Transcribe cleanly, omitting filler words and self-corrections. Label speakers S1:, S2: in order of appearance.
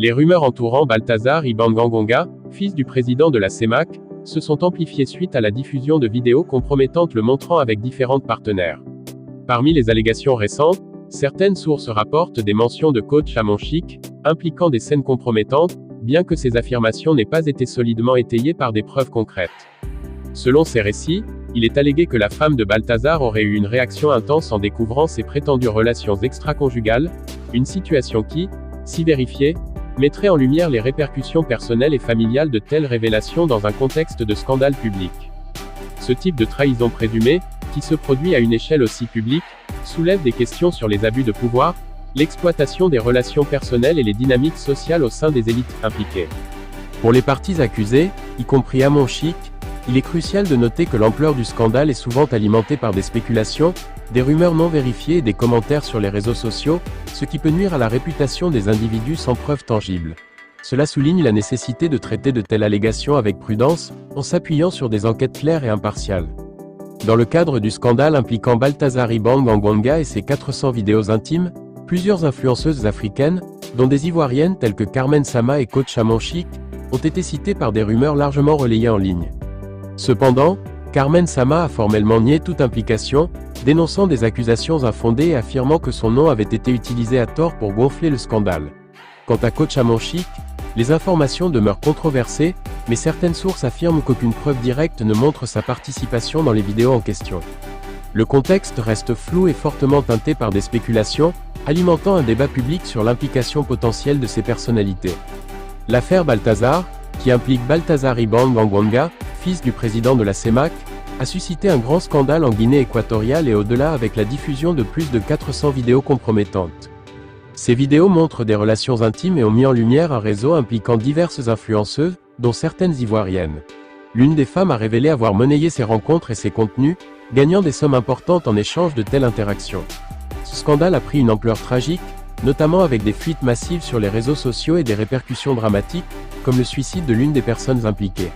S1: Les rumeurs entourant Balthazar Ibangangonga, fils du président de la CEMAC, se sont amplifiées suite à la diffusion de vidéos compromettantes le montrant avec différentes partenaires. Parmi les allégations récentes, certaines sources rapportent des mentions de coach à Monchique, impliquant des scènes compromettantes, bien que ces affirmations n'aient pas été solidement étayées par des preuves concrètes. Selon ces récits, il est allégué que la femme de Balthazar aurait eu une réaction intense en découvrant ses prétendues relations extra-conjugales, une situation qui, si vérifiée, mettrait en lumière les répercussions personnelles et familiales de telles révélations dans un contexte de scandale public. Ce type de trahison présumée, qui se produit à une échelle aussi publique, soulève des questions sur les abus de pouvoir, l'exploitation des relations personnelles et les dynamiques sociales au sein des élites impliquées. Pour les parties accusées, y compris à Monchique, il est crucial de noter que l'ampleur du scandale est souvent alimentée par des spéculations, des rumeurs non vérifiées et des commentaires sur les réseaux sociaux, ce qui peut nuire à la réputation des individus sans preuve tangible. Cela souligne la nécessité de traiter de telles allégations avec prudence, en s'appuyant sur des enquêtes claires et impartiales. Dans le cadre du scandale impliquant Balthazar Ibangangonga et ses 400 vidéos intimes, plusieurs influenceuses africaines, dont des Ivoiriennes telles que Carmen Sama et Coach à Monchique, ont été citées par des rumeurs largement relayées en ligne. Cependant, Carmen Sama a formellement nié toute implication, dénonçant des accusations infondées et affirmant que son nom avait été utilisé à tort pour gonfler le scandale. Quant à Coach à Monchique, les informations demeurent controversées, mais certaines sources affirment qu'aucune preuve directe ne montre sa participation dans les vidéos en question. Le contexte reste flou et fortement teinté par des spéculations, alimentant un débat public sur l'implication potentielle de ces personnalités. L'affaire Balthazar, qui implique Balthazar Ibangangonga, fils du président de la CEMAC, a suscité un grand scandale en Guinée équatoriale et au-delà avec la diffusion de plus de 400 vidéos compromettantes. Ces vidéos montrent des relations intimes et ont mis en lumière un réseau impliquant diverses influenceuses, dont certaines ivoiriennes. L'une des femmes a révélé avoir monnayé ces rencontres et ces contenus, gagnant des sommes importantes en échange de telles interactions. Ce scandale a pris une ampleur tragique, notamment avec des fuites massives sur les réseaux sociaux et des répercussions dramatiques, comme le suicide de l'une des personnes impliquées.